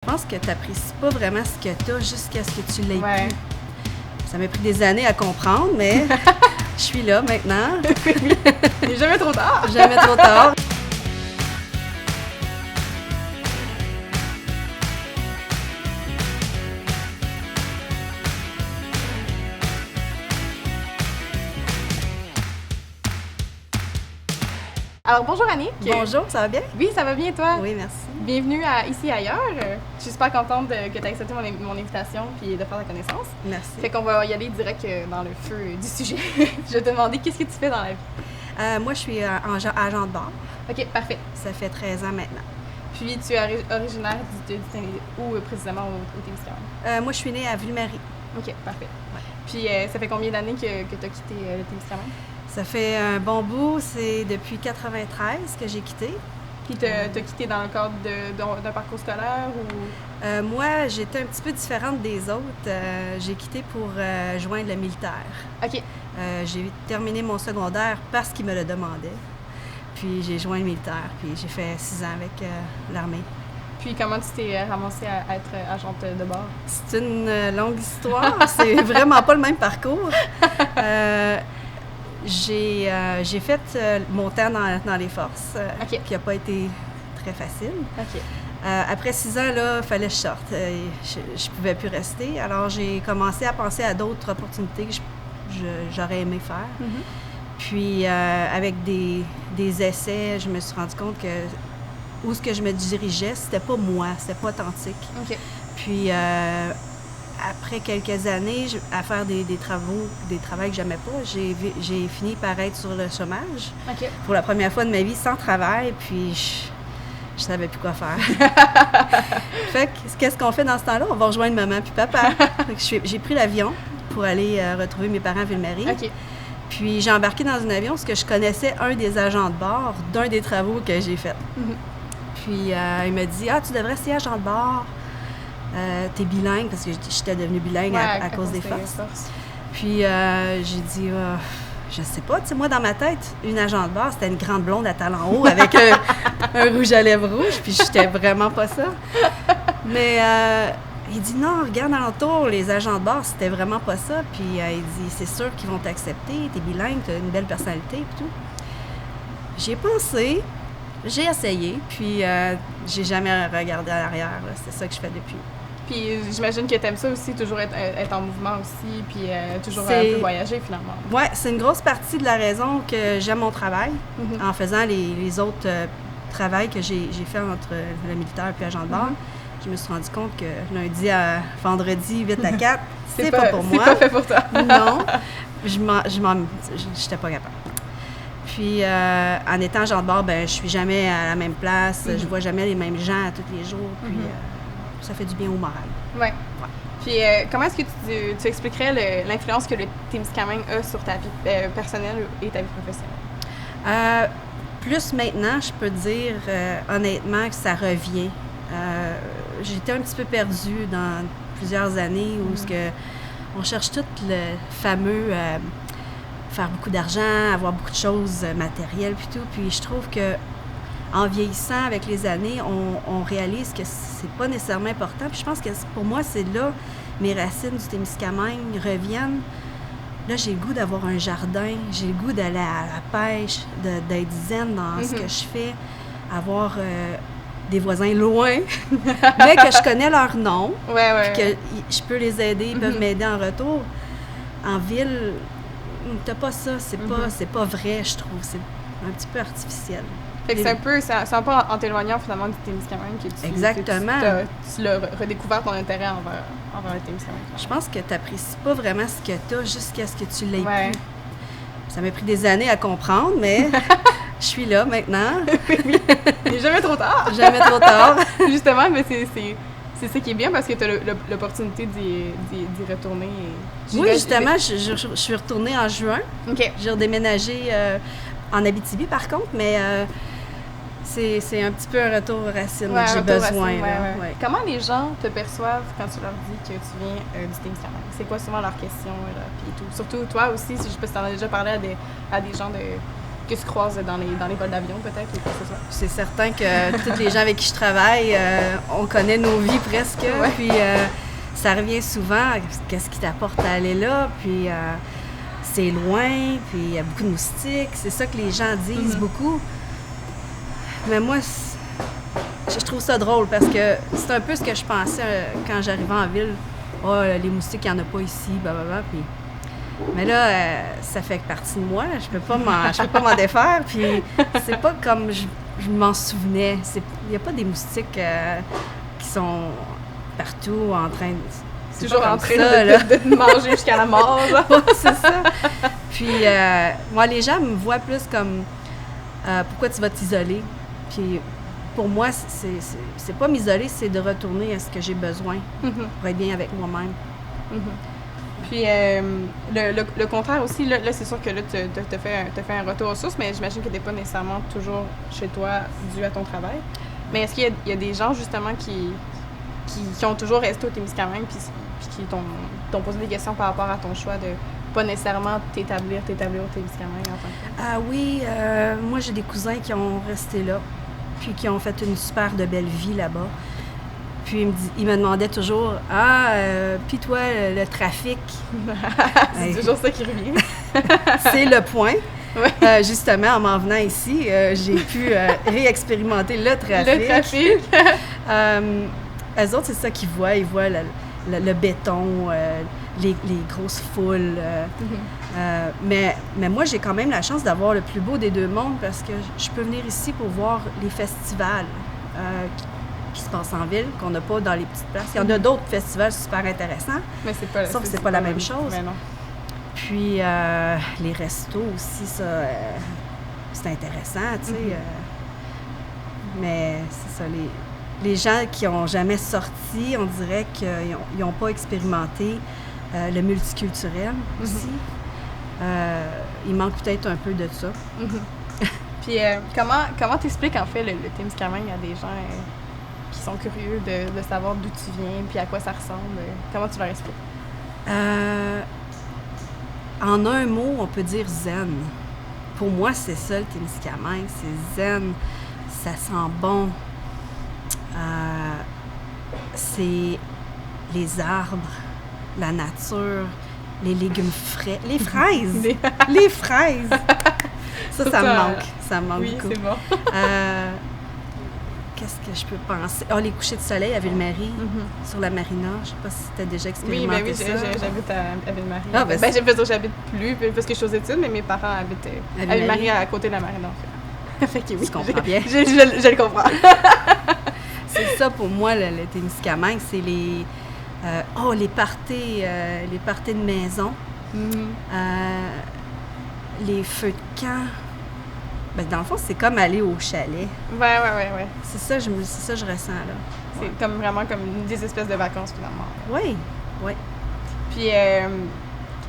Je pense que tu n'apprécies pas vraiment ce que tu as jusqu'à ce que tu l'aies Ouais. plus. Ça m'a pris des années à comprendre, mais je suis là maintenant. Il n'est jamais trop tard. Jamais trop tard. Alors, bonjour Annick. Bonjour, ça va bien? Oui, ça va bien toi? Oui, merci. Bienvenue à Ici et ailleurs. Je suis super contente que tu aies accepté mon invitation et de faire ta connaissance. Merci. Fait qu'on va y aller direct dans le feu du sujet. Je vais te demander qu'est-ce que tu fais dans la vie? Moi, je suis agent de bar. Ok, parfait. Ça fait 13 ans maintenant. Puis tu es originaire où précisément au Témiscamingue? Moi, je suis née à Ville-Marie. Ok, parfait. Ouais. Puis ça fait combien d'années que tu as quitté le Témiscamingue? Ça fait un bon bout. C'est depuis 93 que j'ai quitté. Puis t'as quitté dans le cadre d'un parcours scolaire ou... Moi, j'étais un petit peu différente des autres. J'ai quitté pour joindre le militaire. Ok. J'ai terminé mon secondaire parce qu'il me le demandait. Puis j'ai joint le militaire. Puis j'ai fait 6 ans avec l'armée. Puis comment tu t'es ramassée à être agente de bord? C'est une longue histoire. C'est vraiment pas le même parcours. J'ai fait mon temps dans les forces, qui n'a pas été très facile. Okay. Après 6 ans, il fallait que je sorte. Je ne pouvais plus rester. Alors, j'ai commencé à penser à d'autres opportunités que j'aurais aimé faire. Mm-hmm. Puis, avec des essais, je me suis rendu compte que où ce que je me dirigeais, c'était pas moi, c'était pas authentique. Okay. Puis, après quelques années à faire des travaux que j'aimais pas, j'ai fini par être sur le chômage. Okay. Pour la première fois de ma vie, sans travail, puis je savais plus quoi faire. Fait que, qu'est-ce qu'on fait dans ce temps-là? On va rejoindre maman puis papa. J'ai pris l'avion pour aller retrouver mes parents à Ville-Marie. Okay. Puis j'ai embarqué dans un avion parce que je connaissais un des agents de bord d'un des travaux que j'ai fait. Mm-hmm. Puis il m'a dit « Ah, tu devrais essayer agent de bord. T'es bilingue, parce que j'étais devenue bilingue à cause des forces. Puis j'ai dit, je sais pas, tu sais, moi dans ma tête, une agent de bord, c'était une grande blonde à talons hauts avec un rouge à lèvres rouge, puis j'étais vraiment pas ça. Mais il dit, non, regarde alentour, les agents de bord, c'était vraiment pas ça. Puis il dit, c'est sûr qu'ils vont t'accepter, t'es bilingue, t'as une belle personnalité, et tout. J'y ai pensé. J'ai essayé, puis j'ai jamais regardé à l'arrière. C'est ça que je fais depuis. Puis j'imagine que tu aimes ça aussi, toujours être en mouvement aussi, puis toujours un peu voyager finalement. Oui, c'est une grosse partie de la raison que j'aime mon travail. Mm-hmm. En faisant les autres travails que j'ai fait entre le militaire et agent de bord, mm-hmm. Je me suis rendu compte que lundi à vendredi, 8 à 4, c'est pas pour moi. C'est pas fait pour toi. Non, j'étais pas capable. Puis, en étant agent de bord, je suis jamais à la même place. Mm-hmm. Je vois jamais les mêmes gens tous les jours. Puis, ça fait du bien au moral. Oui. Ouais. Puis, comment est-ce que tu expliquerais l'influence que le Témiscamingue a sur ta vie personnelle et ta vie professionnelle? Plus maintenant, je peux dire honnêtement que ça revient. J'étais un petit peu perdue dans plusieurs années où on cherche tout le fameux... faire beaucoup d'argent, avoir beaucoup de choses matérielles puis tout. Puis je trouve que en vieillissant avec les années, on réalise que c'est pas nécessairement important. Puis je pense que pour moi, c'est là mes racines du Témiscamingue reviennent. Là, j'ai le goût d'avoir un jardin, j'ai le goût d'aller à la pêche, d'être zen dans ce que je fais, avoir des voisins loin, mais que je connais leur nom, puis que je peux les aider, ils peuvent m'aider en retour. En ville, t'as pas ça, c'est pas vrai, je trouve. C'est un petit peu artificiel. Fait que c'est un peu en t'éloignant finalement du Témiscamingue que tu l'as redécouvert ton intérêt envers le Témiscamingue. Je pense que t'apprécies pas vraiment ce que t'as jusqu'à ce que tu l'aies plus. Ça m'a pris des années à comprendre, mais je suis là maintenant. Oui. Il n'est jamais trop tard. Jamais trop tard. Justement, mais c'est ça qui est bien parce que tu as l'opportunité d'y retourner. Oui, justement, je suis retournée en juin. Okay. J'ai redéménagé en Abitibi, par contre, mais c'est un petit peu un retour aux racines que j'ai besoin. Ouais. Comment les gens te perçoivent quand tu leur dis que tu viens du Témiscamingue? C'est quoi souvent leurs questions? Puis tout. Surtout toi aussi, je sais pas si tu en as déjà parlé à des gens que tu croises dans les vols d'avion, peut-être, ou quoi que ce soit. C'est certain que tous les gens avec qui je travaille, on connaît nos vies presque. Ouais. Puis ça revient souvent, qu'est-ce qui t'apporte à aller là? Puis c'est loin, puis il y a beaucoup de moustiques. C'est ça que les gens disent beaucoup. Mais moi, je trouve ça drôle parce que c'est un peu ce que je pensais quand j'arrivais en ville. Oh, les moustiques, il n'y en a pas ici, blablabla. Puis... Mais là, ça fait partie de moi. Je peux pas m'en défaire. Puis c'est pas comme je m'en souvenais. Il n'y a pas des moustiques qui sont partout en train de... Toujours en train de manger jusqu'à la mort. Ouais, c'est ça. Puis moi, les gens me voient plus comme pourquoi tu vas t'isoler. Puis pour moi, c'est pas m'isoler, c'est de retourner à ce que j'ai besoin pour être bien avec moi-même. Puis le contraire aussi, là c'est sûr que là, tu as fait un retour aux sources, mais j'imagine que tu n'es pas nécessairement toujours chez toi dû à ton travail. Mais est-ce qu'il y a des gens, justement, qui ont toujours resté au Témiscamingue puis qui t'ont posé des questions par rapport à ton choix de pas nécessairement t'établir au Témiscamingue en tant que... Ah oui, moi j'ai des cousins qui ont resté là, puis qui ont fait une super de belle vie là-bas. Puis il me demandait toujours « Ah, puis toi, le trafic? » C'est toujours ça qui revient. C'est le point. Ouais. Justement, en m'en venant ici, j'ai pu réexpérimenter le trafic. Le trafic. Eux autres, c'est ça qu'ils voient. Ils voient le béton, les grosses foules. Mais moi, j'ai quand même la chance d'avoir le plus beau des deux mondes parce que je peux venir ici pour voir les festivals qui se passent en ville, qu'on n'a pas dans les petites places. Il y en a d'autres festivals super intéressants, mais sauf que c'est pas la même chose. Mais non. Puis les restos aussi, ça, c'est intéressant, tu sais. Mais c'est ça, les gens qui n'ont jamais sorti, on dirait qu'ils n'ont pas expérimenté le multiculturel aussi. Il manque peut-être un peu de ça. Puis comment t'expliques en fait le Témiscamingue à des gens qui sont curieux de savoir d'où tu viens puis à quoi ça ressemble? Comment tu leur expliques? En un mot, on peut dire zen. Pour moi, c'est ça le Témiscamingue, c'est zen, ça sent bon. C'est les arbres, la nature, les légumes frais, les fraises, les fraises. Ça me manque, ça me manque beaucoup. Oui, c'est bon. Qu'est-ce que je peux penser? Oh, les couchers de soleil à Ville-Marie, sur la marina. Je ne sais pas si tu as déjà expérimenté ça. Oui, j'habite à Ville-Marie. Ah, j'habite plus parce que je suis aux études, mais mes parents habitent à Ville-Marie à côté de la marina. Fait que oui, je comprends bien. Je le comprends. C'est ça pour moi, le Témiscamingue, c'est les parties de maison, les feux de camp. Ben, dans le fond, c'est comme aller au chalet. Ouais. C'est ça que je ressens, là. C'est comme vraiment comme des espèces de vacances, finalement. Oui. Puis,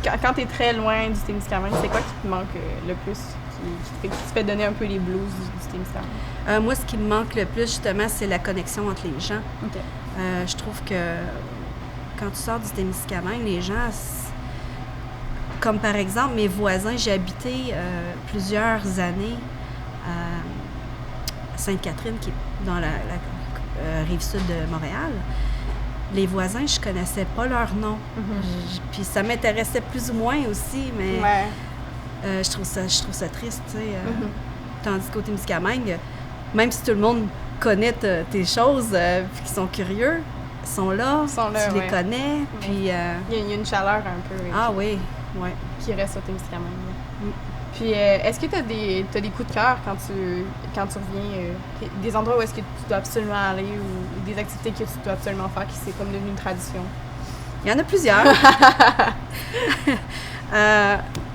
quand tu es très loin du Témiscamingue, c'est quoi qui te manque le plus, qui te fait donner un peu les blues du Témiscamingue? Moi, ce qui me manque le plus, justement, c'est la connexion entre les gens. Okay. Je trouve que quand tu sors du Témiscamingue, les gens... Comme par exemple, mes voisins, j'ai habité plusieurs années à Sainte-Catherine, qui est dans la rive sud de Montréal. Les voisins, je connaissais pas leur nom. Puis ça m'intéressait plus ou moins aussi, mais je trouve ça triste, tu sais. Tandis qu'au Témiscamingue, même si tout le monde connaît tes choses, puis qu'ils sont curieux, ils sont là, tu les connais, puis... Il y a une chaleur un peu... Ah oui. Ouais. Qui reste au Témiscamingue. Puis, est-ce que tu as des coups de cœur quand tu reviens? Des endroits où est-ce que tu dois absolument aller ou des activités que tu dois absolument faire qui c'est comme devenu une tradition? Il y en a plusieurs.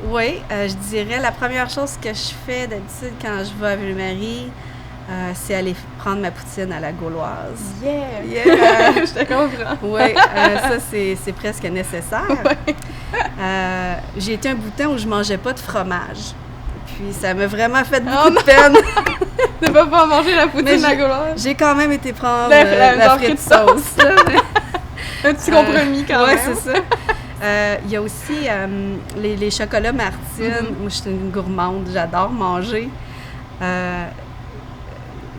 Oui, je dirais la première chose que je fais d'habitude quand je vais à Ville-Marie, c'est aller prendre ma poutine à la gauloise. Yeah! Je te comprends. Oui, ça, c'est presque nécessaire. Ouais. J'ai été un bout de temps où je mangeais pas de fromage. Puis ça m'a vraiment fait beaucoup de peine. De ne pas manger la poutine à la gauloise. J'ai quand même été prendre la frite sauce. Un petit compromis quand même. Oui, c'est ça. Il y a aussi les chocolats Martine. Moi, je suis une gourmande, j'adore manger.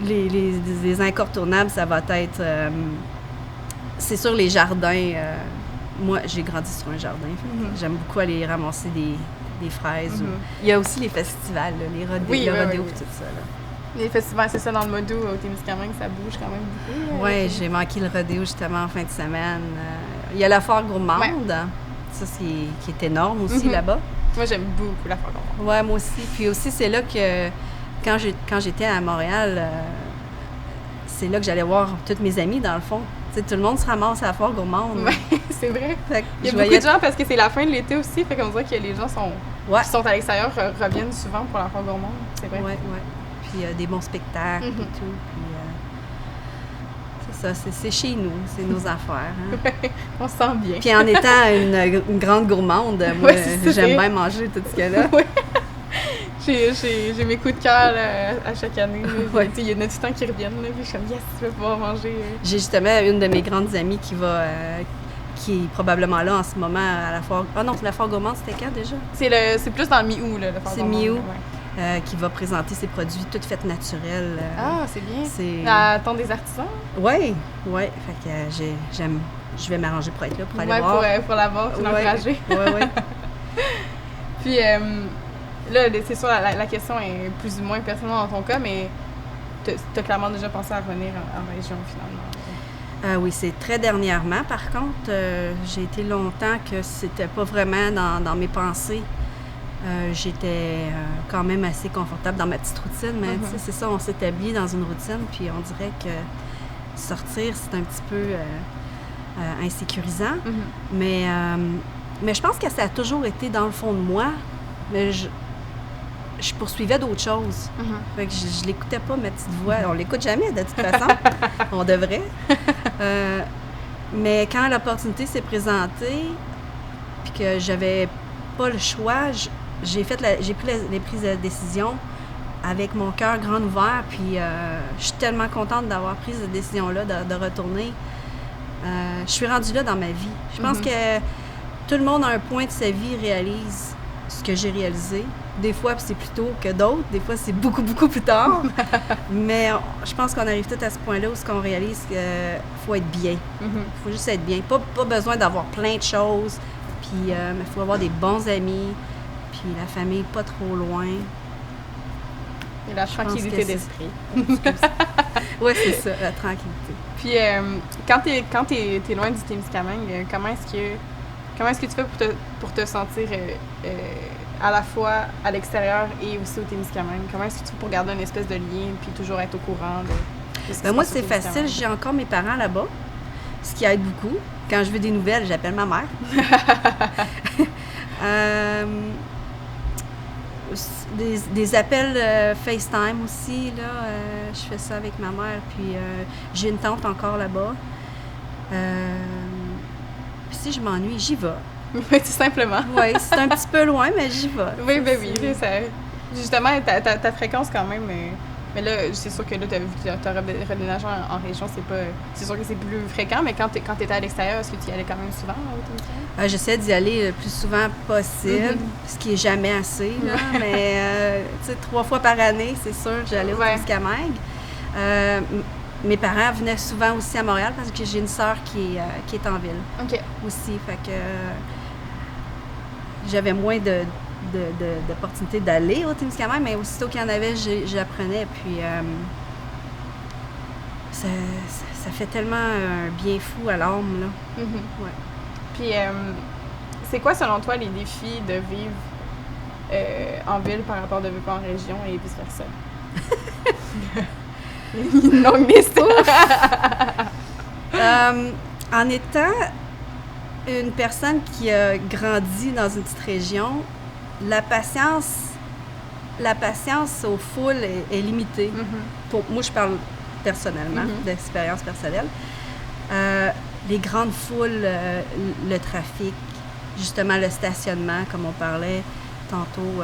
Les incontournables, ça va être... c'est sûr, les jardins. Moi, j'ai grandi sur un jardin. J'aime beaucoup aller ramasser des fraises. Il y a aussi les festivals, là, les rodéos, le rodéo et tout ça. Là. Les festivals, c'est ça, dans le Modou, au Témiscamingue, ça bouge quand même beaucoup. Oui, j'ai manqué le rodéo justement en fin de semaine. Il y a la foire gourmande, ça qui est énorme aussi là-bas. Moi, j'aime beaucoup la foire gourmande. Oui, moi aussi. Puis aussi, c'est là que, quand j'étais à Montréal, c'est là que j'allais voir toutes mes amies, dans le fond. Tu sais, tout le monde se ramasse à la foire gourmande. Oui, c'est vrai. Il y a beaucoup de gens, parce que c'est la fin de l'été aussi, fait qu'on dirait que les gens qui sont à l'extérieur reviennent souvent pour la foire gourmande. C'est vrai. Oui, oui. Puis des bons spectacles et tout. Puis c'est ça, c'est chez nous, c'est nos affaires. Hein? On se sent bien. Puis en étant une grande gourmande, moi, j'aime bien manger tout ce qu'il y a là. J'ai mes coups de cœur à chaque année. Il y en a tout le temps qui reviennent. Là, puis je suis comme, yes, tu vas pouvoir manger. J'ai justement une de mes grandes amies qui est probablement là en ce moment à la foire. Ah non, la foire gourmande, c'était quand déjà? C'est plus dans le mi-août, là, la foire gourmande. C'est mi-août. Qui va présenter ses produits tout faits naturels. C'est bien. À Temps des artisans? Oui. Fait que je vais m'arranger pour être là, pour aller voir. Pour la voir, pour l'encourager. Oui. Puis là, c'est sûr, la question est plus ou moins personnelle dans ton cas, mais tu as clairement déjà pensé à revenir en région, finalement. Oui, c'est très dernièrement. Par contre, j'ai été longtemps que c'était pas vraiment dans mes pensées. J'étais quand même assez confortable dans ma petite routine, mais tu sais, c'est ça, on s'établit dans une routine, puis on dirait que sortir, c'est un petit peu insécurisant. Mais je pense que ça a toujours été dans le fond de moi, mais je poursuivais d'autres choses. Fait que je l'écoutais pas, ma petite voix. On l'écoute jamais, de toute façon. On devrait. Mais quand l'opportunité s'est présentée, puis que j'avais pas le choix, j'ai pris les prises de décision avec mon cœur grand ouvert, puis je suis tellement contente d'avoir pris cette décision-là, de retourner. Je suis rendue là dans ma vie. Je pense que tout le monde, à un point de sa vie, réalise ce que j'ai réalisé. Des fois, c'est plus tôt que d'autres. Des fois, c'est beaucoup, beaucoup plus tard. Mais je pense qu'on arrive tous à ce point-là où on réalise qu'il faut être bien. Il faut juste être bien. Pas besoin d'avoir plein de choses. Puis il faut avoir des bons amis. Puis la famille pas trop loin. Et la tranquillité d'esprit. Oui, c'est ça, la tranquillité. Puis quand t'es loin du Témiscamingue, comment est-ce que tu fais pour te sentir à la fois à l'extérieur et aussi au Témiscamingue? Comment est-ce que tu fais pour garder une espèce de lien puis toujours être au courant de ce qui moi, c'est facile. J'ai encore mes parents là-bas, ce qui aide beaucoup. Quand je veux des nouvelles, j'appelle ma mère. Des appels FaceTime aussi, là. Je fais ça avec ma mère. Puis j'ai une tante encore là-bas. Puis si je m'ennuie, j'y vais. Oui, tout simplement. Oui, c'est un petit peu loin, mais j'y vais. Oui, oui. Justement, ta fréquence quand même. Mais là, c'est sûr que là, tu as vu que tu as redéménagé en région, c'est sûr que c'est plus fréquent, mais quand tu étais à l'extérieur, est-ce que tu y allais quand même souvent au Témiscamingue? J'essaie d'y aller le plus souvent possible, ce qui est jamais assez, là, mais tu sais, 3 fois par année, c'est sûr, j'allais au Témiscamingue. Mes parents venaient souvent aussi à Montréal parce que j'ai une sœur qui est en ville aussi, fait que j'avais moins d'opportunités d'aller au Témiscamingue, mais aussitôt qu'il y en avait, j'apprenais. Puis ça fait tellement un bien fou à l'âme, là. Puis c'est quoi, selon toi, les défis de vivre en ville par rapport de vivre en région et vice-versa? Une longue liste. En étant une personne qui a grandi dans une petite région, la patience aux foules est limitée. Moi, je parle personnellement, d'expérience personnelle. Les grandes foules, le trafic, justement le stationnement, comme on parlait tantôt,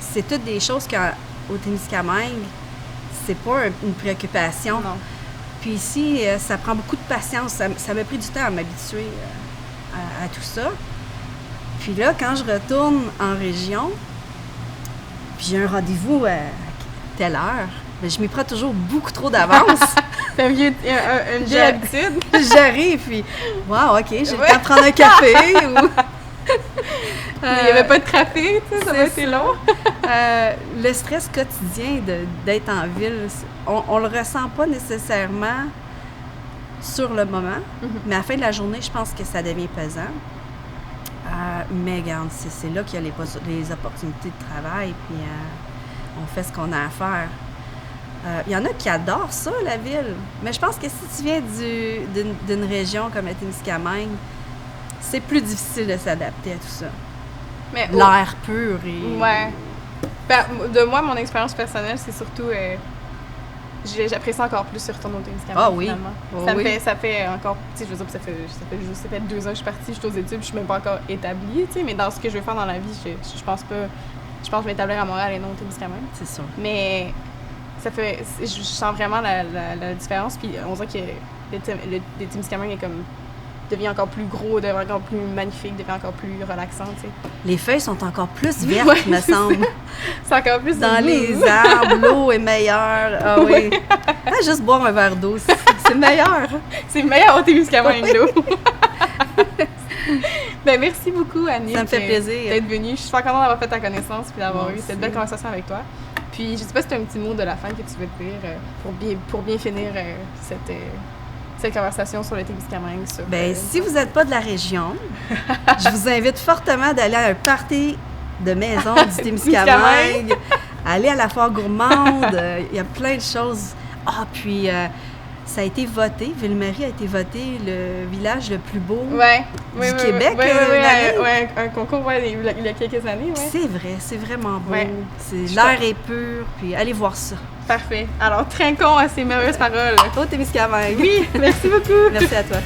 c'est toutes des choses qu'au Témiscamingue, c'est pas une préoccupation. Non. Puis ici, ça prend beaucoup de patience. Ça m'a pris du temps à m'habituer. à tout ça. Puis là, quand je retourne en région, puis j'ai un rendez-vous à telle heure, mais je m'y prends toujours beaucoup trop d'avance. C'est une vieille habitude. J'arrive, puis wow, OK, j'ai le temps de prendre un café. Ou... Il n'y avait pas de trafic, tu sais, ça va être long. Le stress quotidien d'être en ville, on le ressent pas nécessairement sur le moment, mais à la fin de la journée, je pense que ça devient pesant. Mais regarde, c'est là qu'il y a les opportunités de travail, puis on fait ce qu'on a à faire. Il y en a qui adorent ça, la ville. Mais je pense que si tu viens d'une région comme la Témiscamingue, c'est plus difficile de s'adapter à tout ça. Mais l'air pur et... Ouais. Ben, de moi, mon expérience personnelle, c'est surtout... j'apprécie encore plus y retourner au Témiscamingue, ah oui. Finalement. Oh, ça fait encore... Tu sais, je veux dire, ça fait 2 ans que je suis partie, je suis aux études, je suis même pas encore établie, tu sais, mais dans ce que je veux faire dans la vie, je pense pas... Je pense m'établir à Montréal et non au Témiscamingue. C'est sûr. Mais ça fait... Je sens vraiment la différence, puis on dirait que le Témiscamingue est comme... devient encore plus gros, devient encore plus magnifique, devient encore plus relaxant, tu sais. Les feuilles sont encore plus vertes, me semble. C'est encore plus... Dans les arbres, l'eau est meilleure. Ah oui. Juste boire un verre d'eau, c'est meilleur. C'est meilleur au Témiscamingue, l'eau. Ben, merci beaucoup, Annick. Ça me fait plaisir d'être venue. Je suis super contente d'avoir fait ta connaissance et d'avoir eu cette belle conversation avec toi. Puis, je sais pas si tu as un petit mot de la fin que tu veux te dire pour bien finir cette conversation sur le Témiscamingue. Si vous n'êtes pas de la région, je vous invite fortement d'aller à un party de maison du Témiscamingue, aller à la foire gourmande. Il y a plein de choses. Puis ça a été voté, Ville-Marie a été voté le village le plus beau du Québec. Un concours il y a quelques années. Ouais. C'est vrai, c'est vraiment beau. Ouais. L'air est pur, puis allez voir ça. Parfait. Alors, trinquons à ces merveilleuses paroles. Au Témiscamingue. Oui, merci beaucoup. Merci à toi.